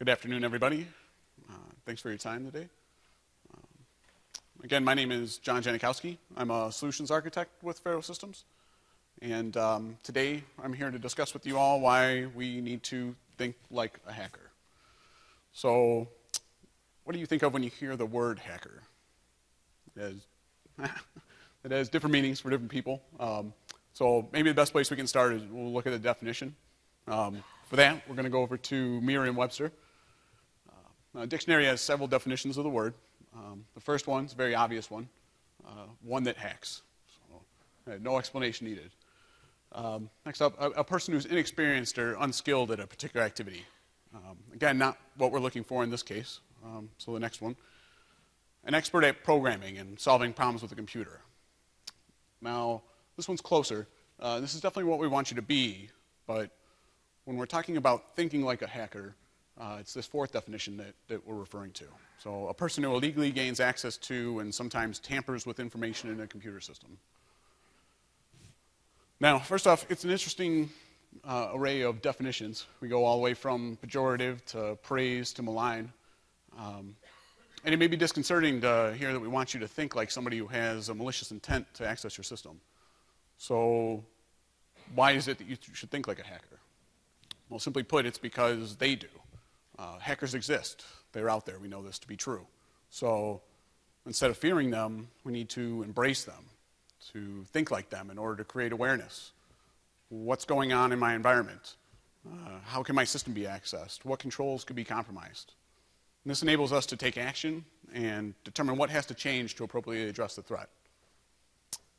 Good afternoon, everybody. Thanks for your time today. Again, my name is John Janikowski. I'm a solutions architect with PHAROS Systems. And today I'm here to discuss with you all why we need to think like a hacker. So what do you think of when you hear the word hacker? It has different meanings for different people. So maybe the best place we can start is we'll look at the definition. For that, we're going to go over to Merriam-Webster. Now, a dictionary has several definitions of the word. The first one's a very obvious one, one that hacks. So, no explanation needed. Next up, a person who's inexperienced or unskilled at a particular activity. Again, not what we're looking for in this case. So the next one, an expert at programming and solving problems with a computer. Now, this one's closer. This is definitely what we want you to be, but when we're talking about thinking like a hacker, it's this fourth definition that we're referring to. So a person who illegally gains access to and sometimes tampers with information in a computer system. Now, first off, it's an interesting array of definitions. We go all the way from pejorative to praise to malign. And it may be disconcerting to hear that we want you to think like somebody who has a malicious intent to access your system. So why is it that you should think like a hacker? Well, simply put, it's because they do. Hackers exist. They're out there. We know this to be true. So instead of fearing them, we need to embrace them, to think like them in order to create awareness. What's going on in my environment? How can my system be accessed? What controls could be compromised? And this enables us to take action and determine what has to change to appropriately address the threat.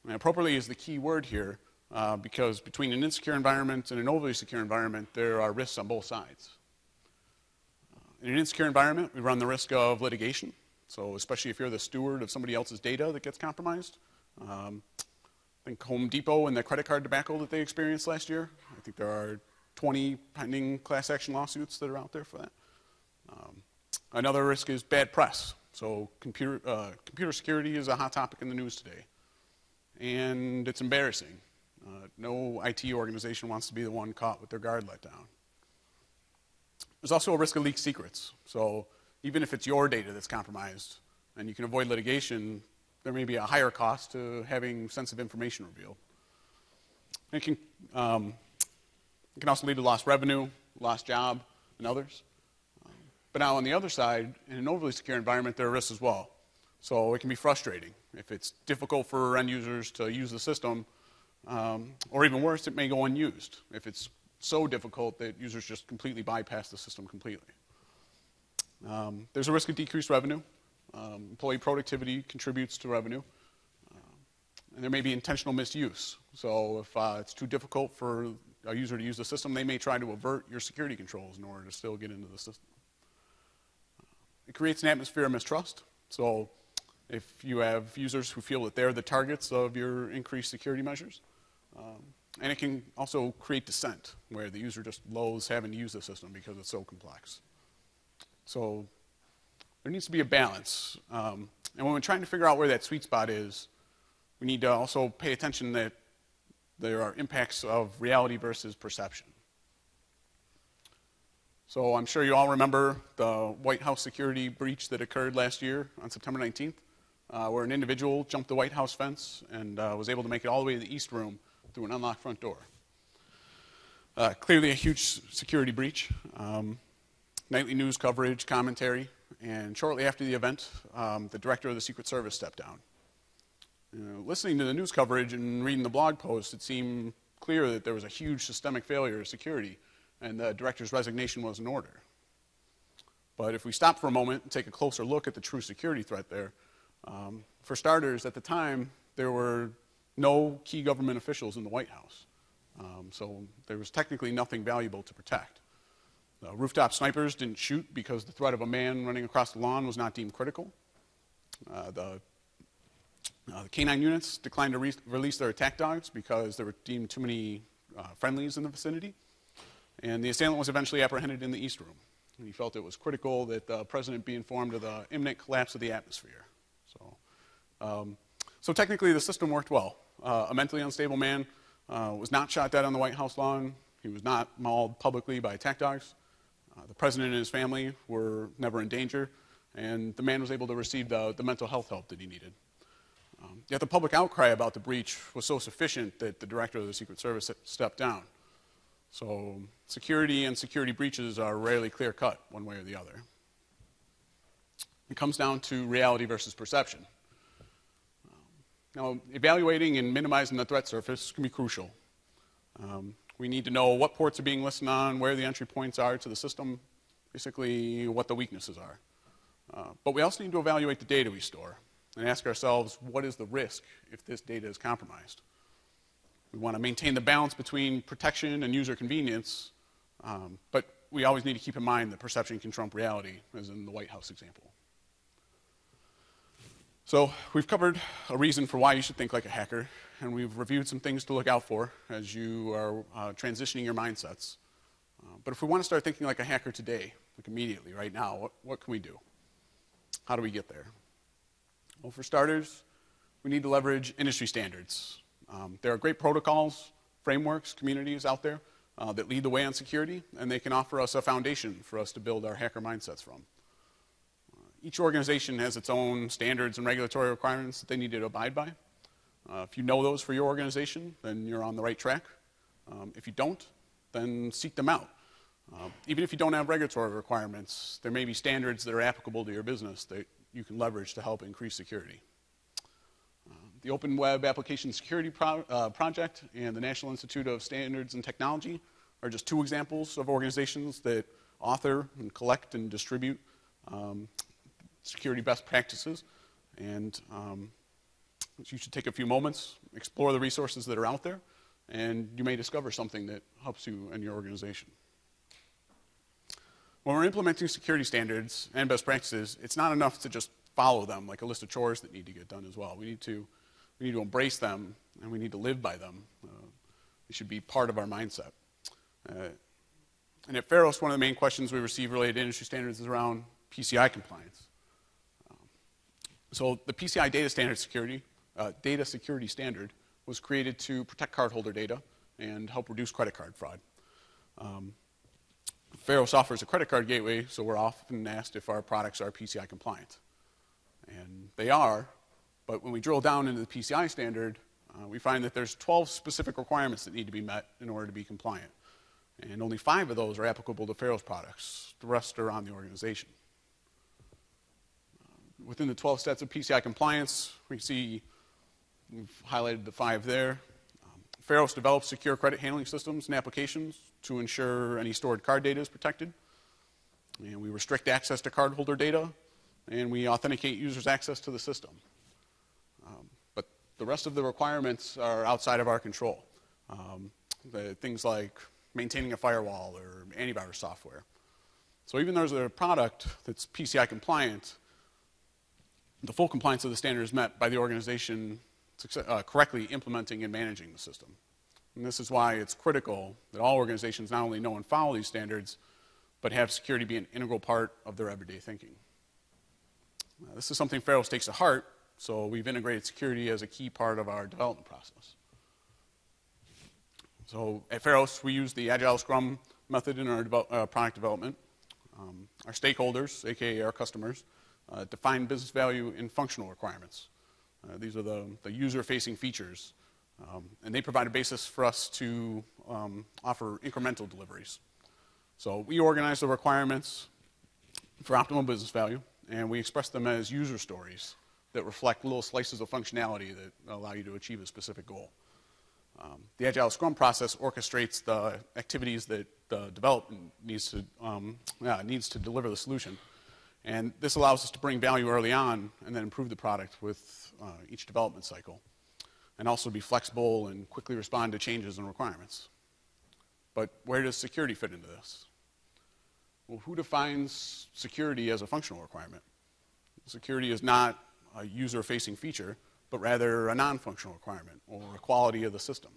And appropriately is the key word here because between an insecure environment and an overly secure environment, there are risks on both sides. In an insecure environment, we run the risk of litigation. So especially if you're the steward of somebody else's data that gets compromised. I think Home Depot and the credit card debacle that they experienced last year, I think there are 20 pending class action lawsuits that are out there for that. Another risk is bad press. So computer security is a hot topic in the news today. And it's embarrassing. No IT organization wants to be the one caught with their guard let down. There's also a risk of leaked secrets. So even if it's your data that's compromised and you can avoid litigation, there may be a higher cost to having sensitive information revealed. It can also lead to lost revenue, lost job, and others. But now on the other side, in an overly secure environment, there are risks as well. So it can be frustrating. If it's difficult for end users to use the system, or even worse, it may go unused. If it's so difficult that users just completely bypass the system completely. There's a risk of decreased revenue. Employee productivity contributes to revenue. And there may be intentional misuse. So if it's too difficult for a user to use the system, they may try to avert your security controls in order to still get into the system. It creates an atmosphere of mistrust. So if you have users who feel that they're the targets of your increased security measures, and it can also create dissent, where the user just loathes having to use the system because it's so complex. So there needs to be a balance. And when we're trying to figure out where that sweet spot is, we need to also pay attention that there are impacts of reality versus perception. So I'm sure you all remember the White House security breach that occurred last year on September 19th, where an individual jumped the White House fence and was able to make it all the way to the East Room through an unlocked front door. Clearly a huge security breach. Nightly news coverage, commentary, and shortly after the event, the director of the Secret Service stepped down. Listening to the news coverage and reading the blog post, it seemed clear that there was a huge systemic failure of security, and the director's resignation was in order. But if we stop for a moment and take a closer look at the true security threat there, for starters, at the time, there were no key government officials in the White House. So there was technically nothing valuable to protect. Rooftop snipers didn't shoot because the threat of a man running across the lawn was not deemed critical. The K-9 units declined to release their attack dogs because there were deemed too many friendlies in the vicinity. And the assailant was eventually apprehended in the East Room. And he felt it was critical that the president be informed of the imminent collapse of the atmosphere. So technically the system worked well. A mentally unstable man was not shot dead on the White House lawn. He was not mauled publicly by attack dogs. The president and his family were never in danger, and the man was able to receive the mental health help that he needed. Yet the public outcry about the breach was so sufficient that the director of the Secret Service stepped down. So security and security breaches are rarely clear-cut one way or the other. It comes down to reality versus perception. Now, evaluating and minimizing the threat surface can be crucial. We need to know what ports are being listened on, where the entry points are to the system, basically what the weaknesses are. But we also need to evaluate the data we store and ask ourselves, what is the risk if this data is compromised? We want to maintain the balance between protection and user convenience, but we always need to keep in mind that perception can trump reality, as in the White House example. So we've covered a reason for why you should think like a hacker, and we've reviewed some things to look out for as you are transitioning your mindsets. But if we want to start thinking like a hacker today, like immediately, right now, what can we do? How do we get there? Well, for starters, we need to leverage industry standards. There are great protocols, frameworks, communities out there that lead the way on security, and they can offer us a foundation for us to build our hacker mindsets from. Each organization has its own standards and regulatory requirements that they need to abide by. If you know those for your organization, then you're on the right track. If you don't, then seek them out. Even if you don't have regulatory requirements, there may be standards that are applicable to your business that you can leverage to help increase security. The Open Web Application Security Project and the National Institute of Standards and Technology are just two examples of organizations that author and collect and distribute security best practices. And you should take a few moments, explore the resources that are out there, and you may discover something that helps you and your organization. When we're implementing security standards and best practices, it's not enough to just follow them like a list of chores that need to get done as well. We need to embrace them, and we need to live by them. They should be part of our mindset. And at PHAROS, one of the main questions we receive related to industry standards is around PCI compliance. So the PCI data security standard was created to protect cardholder data and help reduce credit card fraud. PHAROS offers a credit card gateway, so we're often asked if our products are PCI compliant. And they are, but when we drill down into the PCI standard, we find that there's 12 specific requirements that need to be met in order to be compliant. And only 5 of those are applicable to PHAROS products. The rest are on the organization. Within the 12 steps of PCI compliance, we see, we've highlighted the 5 there. PHAROS develops secure credit handling systems and applications to ensure any stored card data is protected. And we restrict access to cardholder data, and we authenticate users' access to the system. But the rest of the requirements are outside of our control. Things like maintaining a firewall or antivirus software. So even though there's a product that's PCI compliant, the full compliance of the standard is met by the organization correctly implementing and managing the system. And this is why it's critical that all organizations not only know and follow these standards, but have security be an integral part of their everyday thinking. This is something PHAROS takes to heart, so we've integrated security as a key part of our development process. So at PHAROS, we use the Agile Scrum method in our product development. Our stakeholders, aka our customers, define business value in functional requirements. These are the user-facing features, and they provide a basis for us to offer incremental deliveries. So we organize the requirements for optimal business value, and we express them as user stories that reflect little slices of functionality that allow you to achieve a specific goal. The Agile Scrum process orchestrates the activities that the development needs to deliver the solution. And this allows us to bring value early on and then improve the product with each development cycle, and also be flexible and quickly respond to changes and requirements. But where does security fit into this? Well, who defines security as a functional requirement? Security is not a user-facing feature, but rather a non-functional requirement or a quality of the system.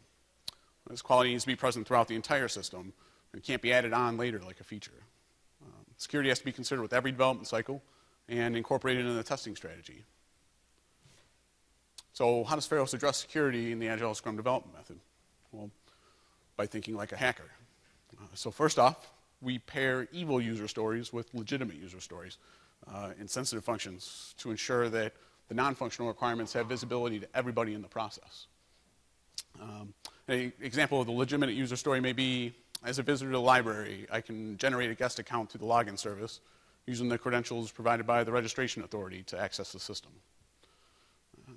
This quality needs to be present throughout the entire system and can't be added on later like a feature. Security has to be considered with every development cycle and incorporated into the testing strategy. So how does PHAROS address security in the Agile Scrum development method? Well, by thinking like a hacker. So first off, we pair evil user stories with legitimate user stories in sensitive functions to ensure that the non-functional requirements have visibility to everybody in the process. An example of the legitimate user story may be, as a visitor to the library, I can generate a guest account through the login service using the credentials provided by the registration authority to access the system.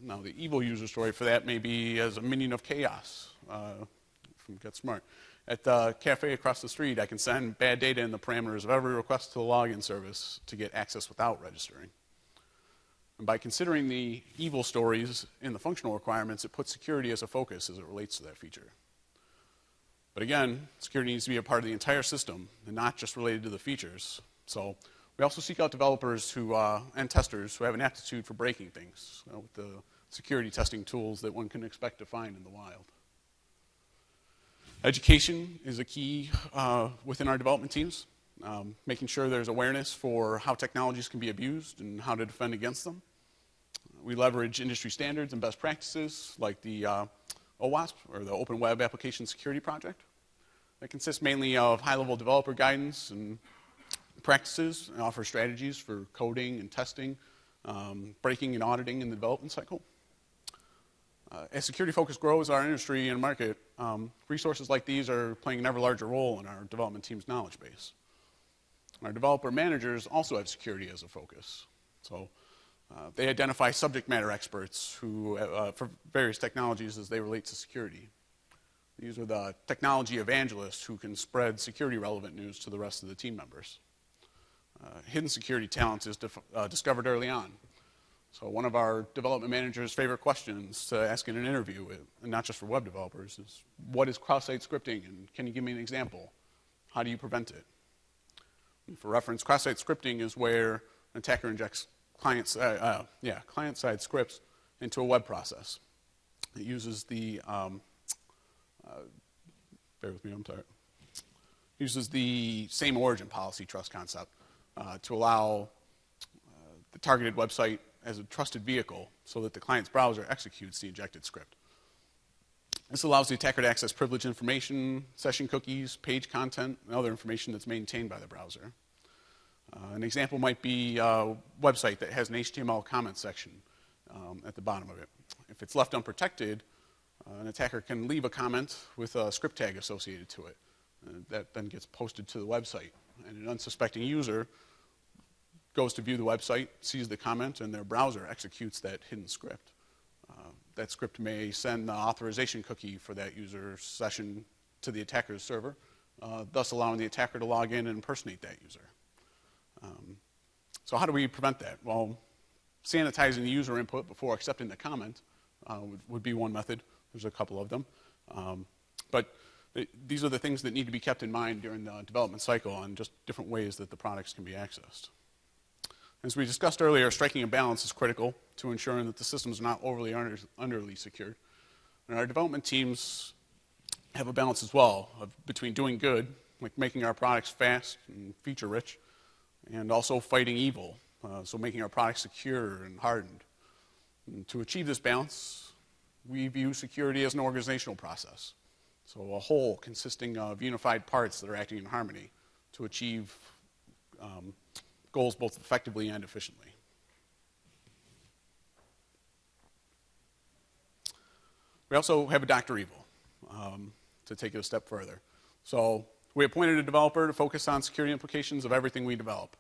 Now, the evil user story for that may be as a minion of chaos from Get Smart. At the cafe across the street, I can send bad data in the parameters of every request to the login service to get access without registering. And by considering the evil stories in the functional requirements, it puts security as a focus as it relates to that feature. But again, security needs to be a part of the entire system and not just related to the features. So we also seek out developers and testers who have an aptitude for breaking things with the security testing tools that one can expect to find in the wild. Education is a key within our development teams, making sure there's awareness for how technologies can be abused and how to defend against them. We leverage industry standards and best practices like the OWASP, or the Open Web Application Security Project. That consists mainly of high-level developer guidance and practices and offers strategies for coding and testing, breaking and auditing in the development cycle. As security focus grows in our industry and market, resources like these are playing an ever larger role in our development team's knowledge base. Our developer managers also have security as a focus. So they identify subject matter experts who, for various technologies as they relate to security. These are the technology evangelists who can spread security relevant news to the rest of the team members. Hidden security talent is discovered early on. So one of our development managers' favorite questions to ask in an interview, and not just for web developers, is what is cross-site scripting, and can you give me an example? How do you prevent it? And for reference, cross-site scripting is where an attacker injects client-side scripts into a web process. It uses the bear with me, I'm tired. Uses the same origin policy trust concept to allow the targeted website as a trusted vehicle so that the client's browser executes the injected script. This allows the attacker to access privileged information, session cookies, page content, and other information that's maintained by the browser. An example might be a website that has an HTML comment section at the bottom of it. If it's left unprotected, an attacker can leave a comment with a script tag associated to it. That then gets posted to the website. And an unsuspecting user goes to view the website, sees the comment, and their browser executes that hidden script. That script may send the authorization cookie for that user's session to the attacker's server, thus allowing the attacker to log in and impersonate that user. So how do we prevent that? Well, sanitizing the user input before accepting the comment would be one method. There's a couple of them. But these are the things that need to be kept in mind during the development cycle and just different ways that the products can be accessed. As we discussed earlier, striking a balance is critical to ensuring that the systems are not overly underly secured. And our development teams have a balance as well between doing good, like making our products fast and feature-rich, and also fighting evil, so making our products secure and hardened. And to achieve this balance, we view security as an organizational process. So a whole consisting of unified parts that are acting in harmony to achieve goals both effectively and efficiently. We also have a Dr. Evil to take it a step further. So we appointed a developer to focus on security implications of everything we develop.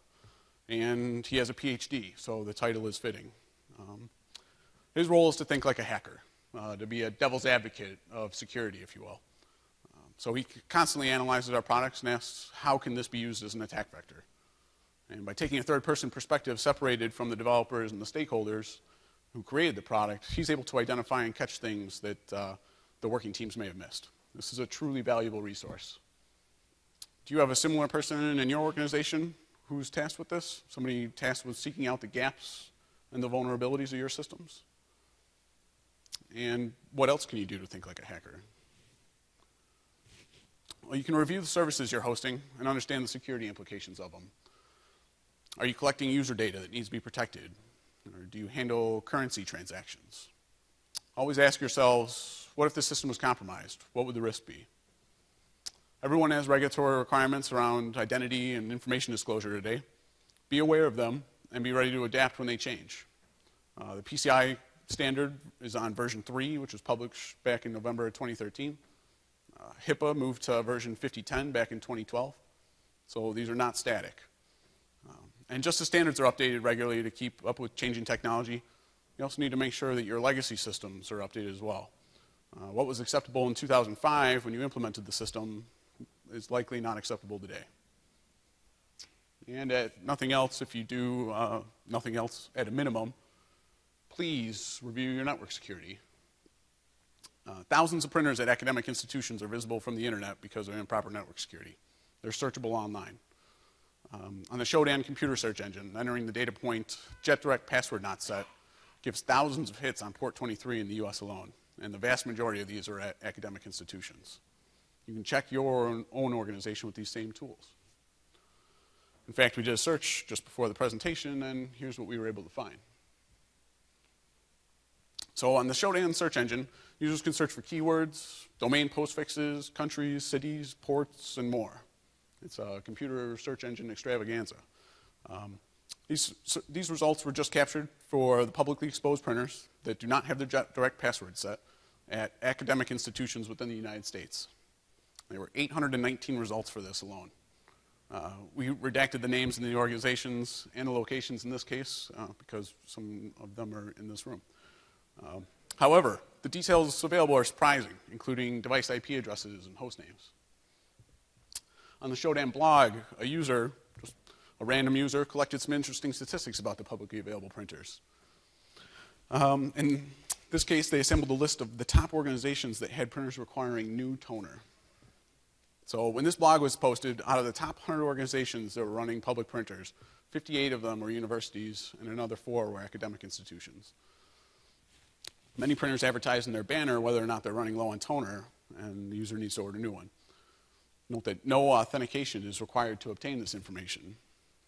And he has a PhD, so the title is fitting. His role is to think like a hacker, to be a devil's advocate of security, if you will. So he constantly analyzes our products and asks, how can this be used as an attack vector? And by taking a third-person perspective separated from the developers and the stakeholders who created the product, he's able to identify and catch things that the working teams may have missed. This is a truly valuable resource. Do you have a similar person in your organization who's tasked with this? Somebody tasked with seeking out the gaps and the vulnerabilities of your systems? And what else can you do to think like a hacker? Well, you can review the services you're hosting and understand the security implications of them. Are you collecting user data that needs to be protected? Or do you handle currency transactions? Always ask yourselves, what if the system was compromised? What would the risk be? Everyone has regulatory requirements around identity and information disclosure today. Be aware of them and be ready to adapt when they change. The PCI standard is on version 3, which was published back in November of 2013. HIPAA moved to version 5010 back in 2012. So these are not static. And just as standards are updated regularly to keep up with changing technology, you also need to make sure that your legacy systems are updated as well. What was acceptable in 2005 when you implemented the system is likely not acceptable today. And at nothing else, if you do nothing else at a minimum, please review your network security. Thousands of printers at academic institutions are visible from the internet because of improper network security. They're searchable online. On the Shodan computer search engine, entering the data point JetDirect password not set gives thousands of hits on port 23 in the US alone, and the vast majority of these are at academic institutions. You can check your own organization with these same tools. In fact, we did a search just before the presentation, and here's what we were able to find. So on the Shodan search engine, users can search for keywords, domain postfixes, countries, cities, ports, and more. It's a computer search engine extravaganza. These results were just captured for the publicly exposed printers that do not have their direct password set at academic institutions within the United States. There were 819 results for this alone. We redacted the names and the organizations and the locations in this case because some of them are in this room. However, the details available are surprising, including device IP addresses and host names. On the Shodan blog, a random user, collected some interesting statistics about the publicly available printers. In this case, they assembled a list of the top organizations that had printers requiring new toner. So when this blog was posted, out of the top 100 organizations that were running public printers, 58 of them were universities, and another 4 were academic institutions. Many printers advertise in their banner whether or not they're running low on toner, and the user needs to order a new one. Note that no authentication is required to obtain this information.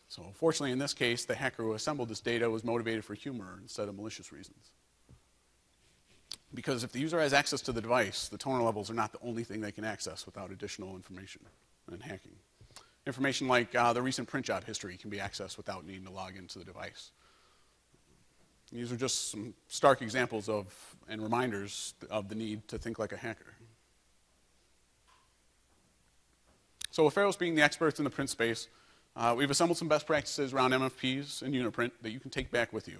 So fortunately, in this case, the hacker who assembled this data was motivated for humor instead of malicious reasons. Because if the user has access to the device, the toner levels are not the only thing they can access without additional information and hacking. Information like the recent print job history can be accessed without needing to log into the device. These are just some stark examples of and reminders of the need to think like a hacker. So with PHAROS being the experts in the print space, we've assembled some best practices around MFPs and Uniprint that you can take back with you.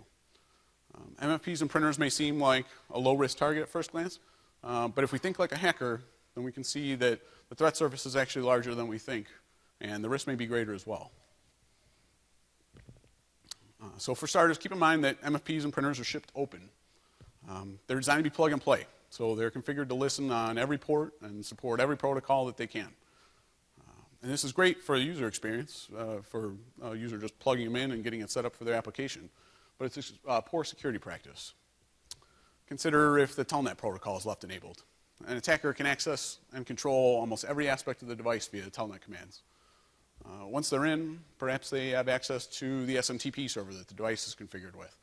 MFPs and printers may seem like a low-risk target at first glance, but if we think like a hacker, then we can see that the threat surface is actually larger than we think, and the risk may be greater as well. So for starters, keep in mind that MFPs and printers are shipped open. They're designed to be plug and play, so they're configured to listen on every port and support every protocol that they can. And this is great for the user experience, for a user just plugging them in and getting it set up for their application. But it's a poor security practice. Consider if the telnet protocol is left enabled. An attacker can access and control almost every aspect of the device via the telnet commands. Once they're in, perhaps they have access to the SMTP server that the device is configured with.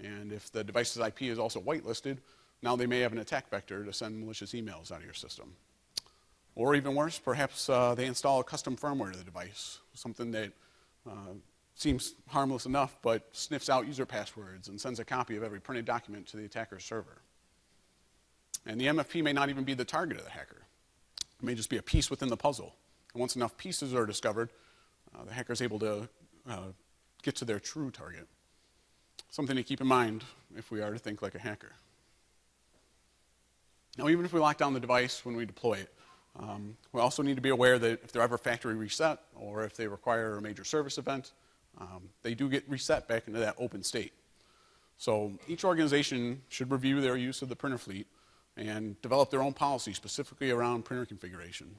And if the device's IP is also whitelisted, now they may have an attack vector to send malicious emails out of your system. Or even worse, perhaps they install a custom firmware to the device, something that seems harmless enough, but sniffs out user passwords and sends a copy of every printed document to the attacker's server. And the MFP may not even be the target of the hacker. It may just be a piece within the puzzle. And once enough pieces are discovered, the hacker is able to get to their true target. Something to keep in mind if we are to think like a hacker. Now, even if we lock down the device when we deploy it, we also need to be aware that if they're ever factory reset or if they require a major service event, they do get reset back into that open state. So each organization should review their use of the printer fleet and develop their own policy specifically around printer configuration.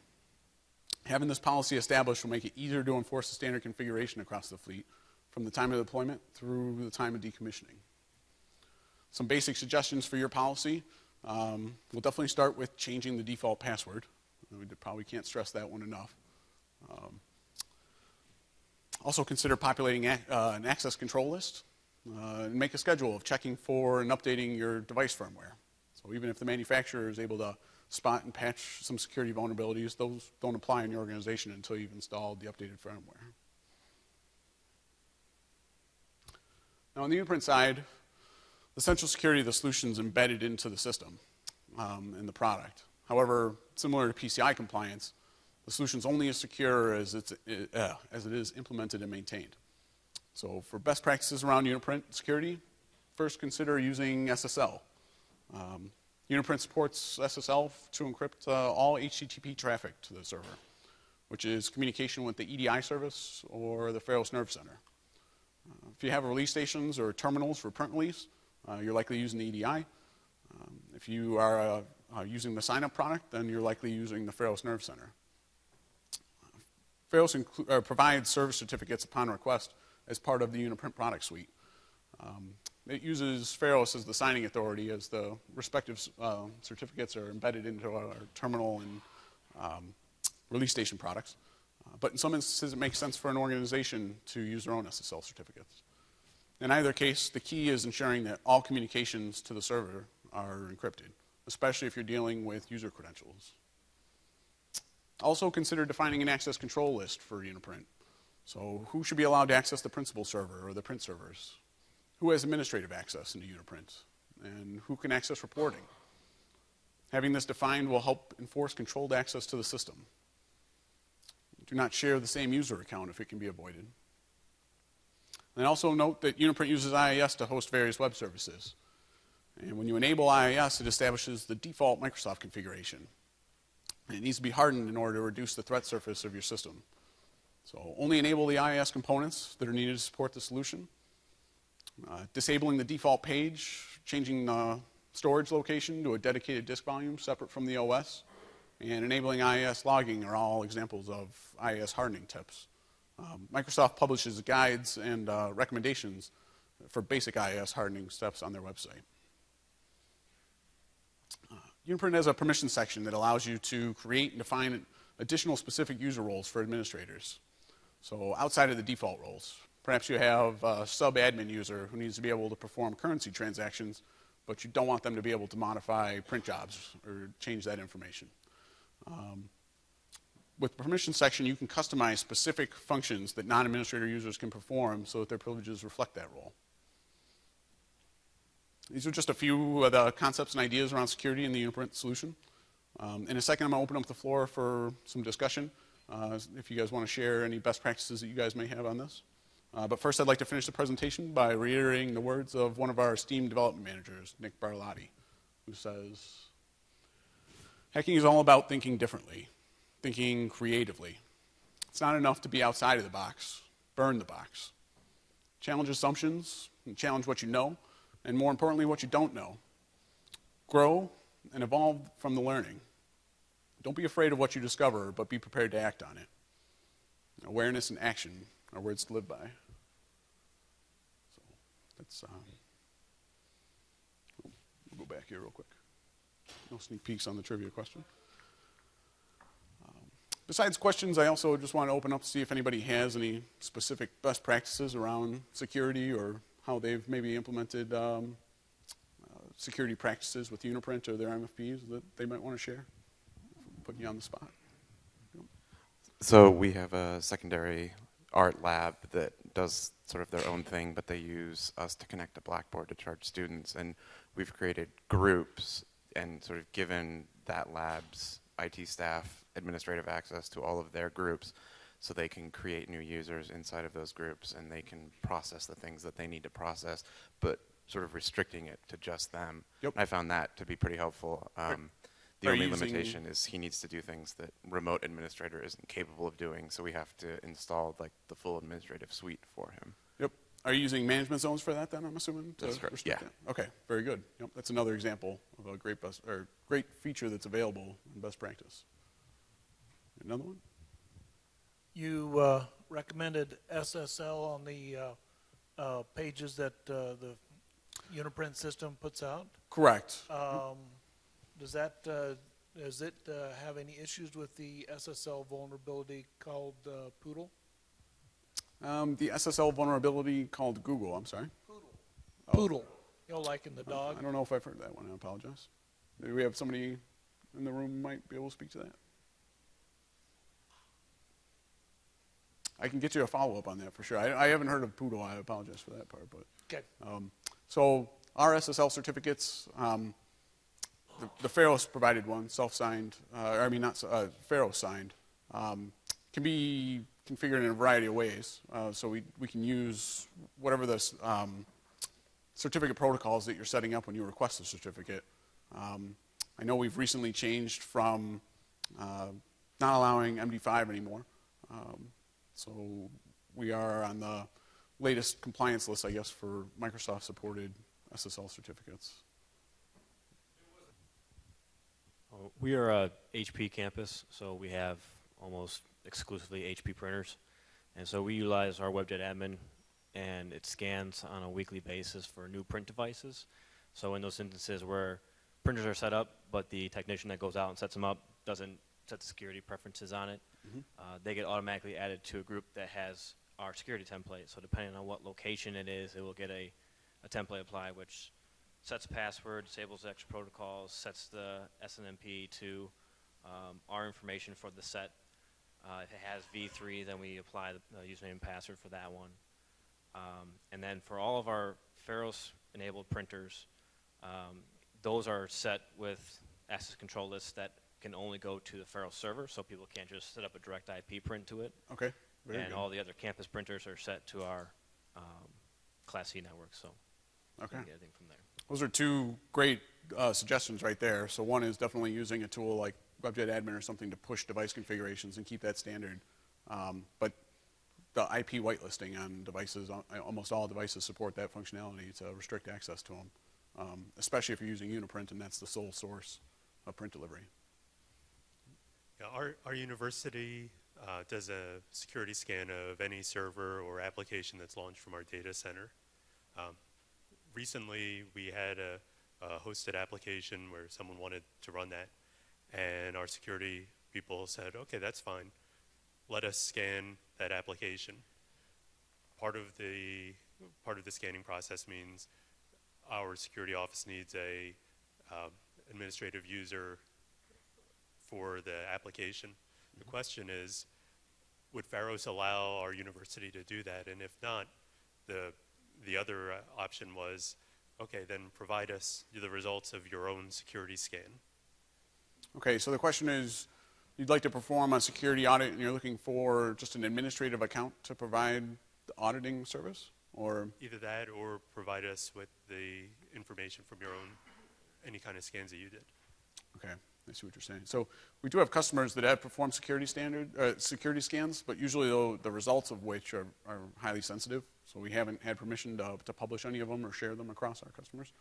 Having this policy established will make it easier to enforce the standard configuration across the fleet from the time of deployment through the time of decommissioning. Some basic suggestions for your policy. We'll definitely start with changing the default password. We probably can't stress that one enough. Also consider populating an access control list and make a schedule of checking for and updating your device firmware. So even if the manufacturer is able to spot and patch some security vulnerabilities. Those don't apply in your organization until you've installed the updated firmware. Now on the Uniprint side, the central security of the solution is embedded into the system in the product. However, similar to PCI compliance, the solution is only as secure as it is implemented and maintained. So for best practices around Uniprint security, first consider using SSL. Uniprint supports SSL to encrypt all HTTP traffic to the server, which is communication with the EDI service or the PHAROS Nerve Center. If you have release stations or terminals for print release, you're likely using the EDI. If you are using the sign-up product, then you're likely using the PHAROS Nerve Center. PHAROS provides service certificates upon request as part of the Uniprint product suite. It uses PHAROS as the signing authority as the respective certificates are embedded into our terminal and release station products. But in some instances, it makes sense for an organization to use their own SSL certificates. In either case, the key is ensuring that all communications to the server are encrypted, especially if you're dealing with user credentials. Also consider defining an access control list for Uniprint. So who should be allowed to access the principal server or the print servers? Who has administrative access into Uniprint? And who can access reporting? Having this defined will help enforce controlled access to the system. Do not share the same user account if it can be avoided. And also note that Uniprint uses IIS to host various web services. And when you enable IIS, it establishes the default Microsoft configuration. And it needs to be hardened in order to reduce the threat surface of your system. So only enable the IIS components that are needed to support the solution. Disabling the default page, changing the storage location to a dedicated disk volume separate from the OS, and enabling IIS logging are all examples of IIS hardening tips. Microsoft publishes guides and recommendations for basic IIS hardening steps on their website. Uniprint has a permission section that allows you to create and define additional specific user roles for administrators. So outside of the default roles, perhaps you have a sub-admin user who needs to be able to perform currency transactions, but you don't want them to be able to modify print jobs or change that information. With the permission section, you can customize specific functions that non-administrator users can perform so that their privileges reflect that role. These are just a few of the concepts and ideas around security in the Uniprint solution. In a second, I'm going to open up the floor for some discussion, if you guys want to share any best practices that you guys may have on this. But first, I'd like to finish the presentation by reiterating the words of one of our esteemed development managers, Nick Barlotti, who says, hacking is all about thinking differently, thinking creatively. It's not enough to be outside of the box. Burn the box. Challenge assumptions, and challenge what you know, and more importantly, what you don't know. Grow and evolve from the learning. Don't be afraid of what you discover, but be prepared to act on it. Awareness and action are words to live by. So that's, we'll go back here real quick. No sneak peeks on the trivia question. Besides questions, I also just want to open up to see if anybody has any specific best practices around security or how they've maybe implemented security practices with Uniprint or their MFPs that they might want to share. Putting you on the spot. So we have a secondary art lab that does sort of their own thing, but they use us to connect to Blackboard to charge students. And we've created groups and sort of given that lab's IT staff administrative access to all of their groups so they can create new users inside of those groups and they can process the things that they need to process, but sort of restricting it to just them. Yep. I found that to be pretty helpful. The only limitation is he needs to do things that remote administrator isn't capable of doing, so we have to install like the full administrative suite for him. Yep. Are you using management zones for that then, I'm assuming? That's correct. Yeah. That? Okay, very good. Yep. That's another example of a great feature that's available in best practice. Another one? You recommended SSL on the pages that the Uniprint system puts out. Correct. Does it have any issues with the SSL vulnerability called Poodle? The SSL vulnerability called Google, I'm sorry. Poodle. Oh. Poodle. You know, like in the dog. I don't know if I've heard that one. I apologize. Maybe we have somebody in the room might be able to speak to that? I can get you a follow-up on that for sure. I haven't heard of Poodle. I apologize for that part. But Okay. So our SSL certificates, the PHAROS provided one, self-signed, PHAROS signed, can be configured in a variety of ways. So we can use whatever the certificate protocols that you're setting up when you request a certificate. I know we've recently changed from not allowing MD5 anymore. So we are on the latest compliance list, I guess, for Microsoft-supported SSL certificates. We are a HP campus, so we have almost exclusively HP printers. And so we utilize our WebJet admin, and it scans on a weekly basis for new print devices. So in those instances where printers are set up, but the technician that goes out and sets them up doesn't set the security preferences on it, they get automatically added to a group that has our security template. So depending on what location it is, it will get a template applied, which sets password, disables extra protocols, sets the SNMP to our information for the set. If it has V3, then we apply the username and password for that one. And then for all of our PHAROS-enabled printers, those are set with access control lists that can only go to the PHAROS server, so people can't just set up a direct IP print to it. Okay, very and good. All the other campus printers are set to our Class C network, so okay. you can get everything from there. Those are two great suggestions right there. So one is definitely using a tool like WebJet Admin or something to push device configurations and keep that standard. But the IP whitelisting on devices, almost all devices support that functionality to restrict access to them, especially if you're using Uniprint and that's the sole source of print delivery. Yeah, our university does a security scan of any server or application that's launched from our data center. Recently, we had a hosted application where someone wanted to run that, and our security people said, okay, that's fine. Let us scan that application. Part of the scanning process means our security office needs a administrative user for the application. The question is, would PHAROS allow our university to do that? And if not, the other option was, okay, then provide us the results of your own security scan. Okay, so the question is, you'd like to perform a security audit and you're looking for just an administrative account to provide the auditing service? Or either that or provide us with the information from your own, any kind of scans that you did. Okay, I see what you're saying. So we do have customers that have performed security scans, but usually though, the results of which are highly sensitive. So we haven't had permission to publish any of them or share them across our customers.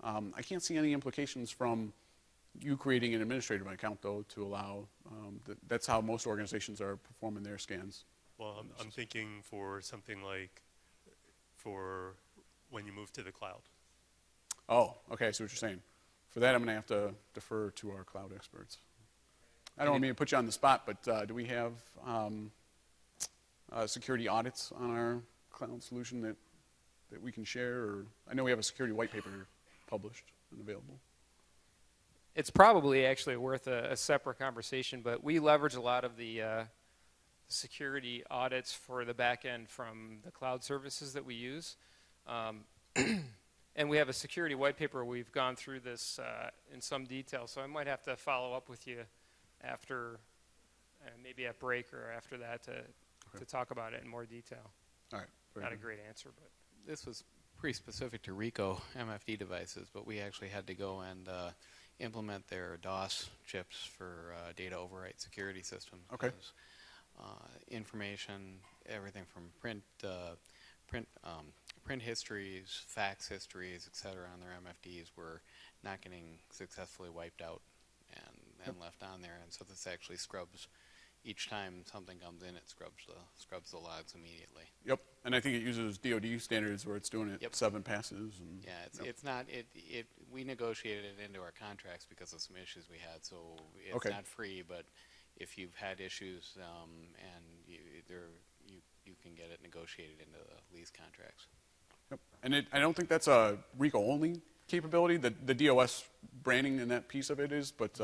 I can't see any implications from you creating an administrative account though to allow, that's how most organizations are performing their scans. Well, I'm thinking for something like for when you move to the cloud. Oh, okay, I see what you're saying. For that, I'm going to have to defer to our cloud experts. I don't mean to put you on the spot, but do we have security audits on our cloud solution that we can share? Or I know we have a security white paper published and available. It's probably actually worth a separate conversation, but we leverage a lot of the security audits for the back end from the cloud services that we use. And we have a security white paper. We've gone through this in some detail, so I might have to follow up with you after, maybe at break or after that to talk about it in more detail. All right. Not a great answer, but this was pretty specific to RICO MFD devices, but we actually had to go and implement their DOS chips for data overwrite security systems. Okay. Information, everything from print histories, fax histories, etc. on their MFDs were not getting successfully wiped out and left on there, and so this actually scrubs. Each time something comes in, it scrubs the logs immediately. Yep, and I think it uses DoD standards where it's doing it 7 passes. And yeah, it's not. We negotiated it into our contracts because of some issues we had, so it's not free. But if you've had issues and you can get it negotiated into the lease contracts. Yep, and I don't think that's a RICO only capability. The DOS branding and that piece of it is, but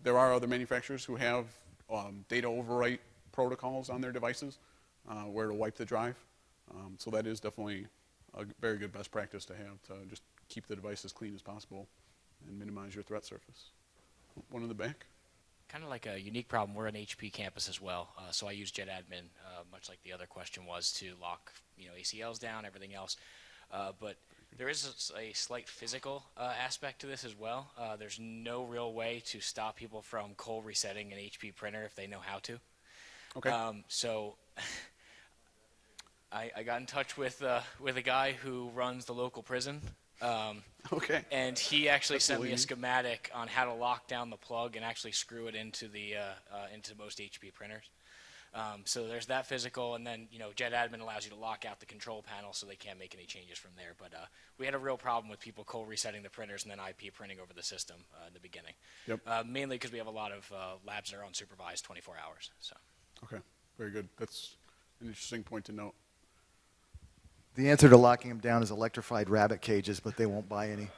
there are other manufacturers who have data overwrite protocols on their devices where to wipe the drive. So that is definitely a very good best practice to have, to just keep the device as clean as possible and minimize your threat surface. One in the back. Kind of like a unique problem. We're an HP campus as well, so I use JetAdmin, much like the other question was, to lock ACLs down, everything else. But there is a slight physical aspect to this as well. There's no real way to stop people from cold resetting an HP printer if they know how to. Okay. So I got in touch with a guy who runs the local prison. Okay. And he actually That's sent me a elite. schematic on how to lock down the plug and actually screw it into the into most HP printers. So there's that physical, and then JetAdmin allows you to lock out the control panel so they can't make any changes from there. But we had a real problem with people cold resetting the printers and then IP printing over the system in the beginning. Yep. Mainly because we have a lot of labs that are unsupervised 24 hours. So. Okay. Very good. That's an interesting point to note. The answer to locking them down is electrified rabbit cages, but they won't buy any.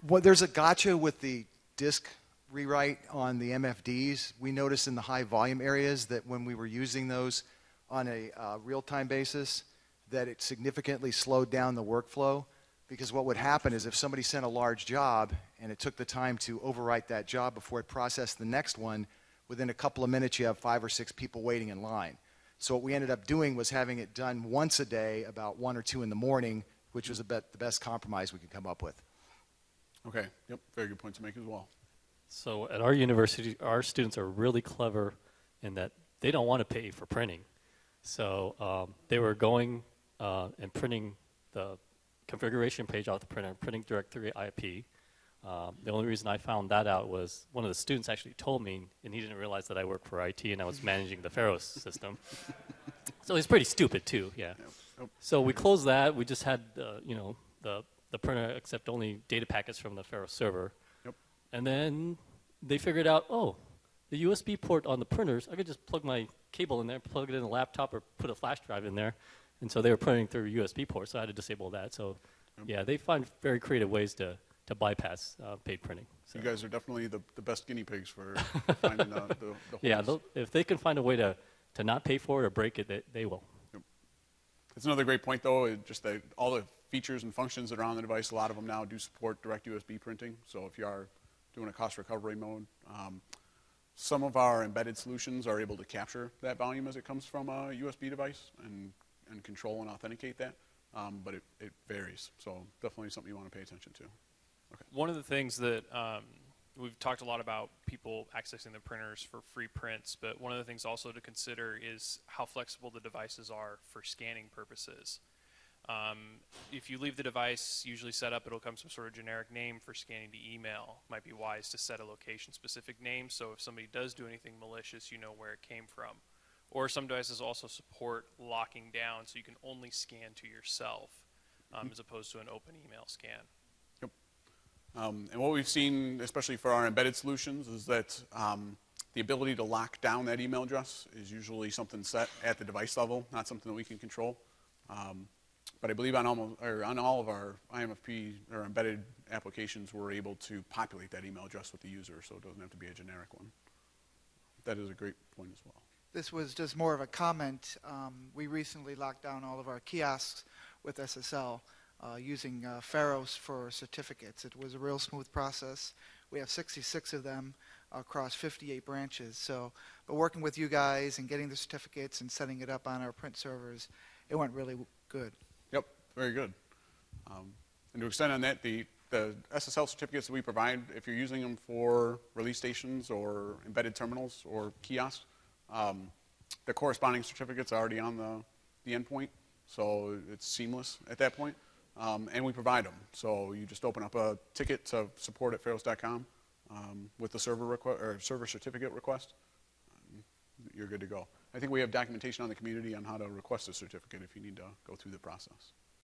Well, there's a gotcha with the disk rewrite on the MFDs. We noticed in the high volume areas that when we were using those on a real-time basis, that it significantly slowed down the workflow, because what would happen is if somebody sent a large job and it took the time to overwrite that job before it processed the next one, within a couple of minutes you have 5 or 6 people waiting in line. So what we ended up doing was having it done once a day, about 1 or 2 in the morning, which was the best compromise we could come up with. Okay. Yep. Very good point to make as well. So at our university, our students are really clever in that they don't want to pay for printing. So they were going and printing the configuration page off the printer, printing direct through IP. The only reason I found that out was one of the students actually told me, and he didn't realize that I worked for IT and I was managing the PHAROS system. So he's pretty stupid too, yeah. Yep. So we closed that. We just had the printer accept only data packets from the PHAROS server. Yep. And then they figured out, oh, the USB port on the printers, I could just plug my cable in there, plug it in a laptop, or put a flash drive in there. And so they were printing through USB ports, so I had to disable that. So, yeah, they find very creative ways to bypass paid printing. So. You guys are definitely the best guinea pigs for finding the holes. Yeah, if they can find a way to not pay for it or break it, they will. Yep. It's another great point, though, just that all the features and functions that are on the device, a lot of them now do support direct USB printing. So if you are doing a cost recovery mode, some of our embedded solutions are able to capture that volume as it comes from a USB device and control and authenticate that. But it varies. So definitely something you want to pay attention to. Okay. One of the things that we've talked a lot about people accessing the printers for free prints, but one of the things also to consider is how flexible the devices are for scanning purposes. If you leave the device usually set up, it'll come some sort of generic name for scanning to email. Might be wise to set a location-specific name, so if somebody does do anything malicious, you know where it came from. Or some devices also support locking down, so you can only scan to yourself as opposed to an open email scan. And what we've seen, especially for our embedded solutions, is that the ability to lock down that email address is usually something set at the device level, not something that we can control. But I believe on all of our IMFP or embedded applications, we're able to populate that email address with the user, so it doesn't have to be a generic one. That is a great point as well. This was just more of a comment. We recently locked down all of our kiosks with SSL. Using PHAROS for certificates. It was a real smooth process. We have 66 of them across 58 branches. So, but working with you guys and getting the certificates and setting it up on our print servers, it went really good. Yep, very good. And to extend on that, the SSL certificates that we provide, if you're using them for release stations or embedded terminals or kiosks, the corresponding certificates are already on the endpoint, so it's seamless at that point. And we provide them. So you just open up a ticket to support at pharos.com with the server certificate request. You're good to go. I think we have documentation on the community on how to request a certificate if you need to go through the process.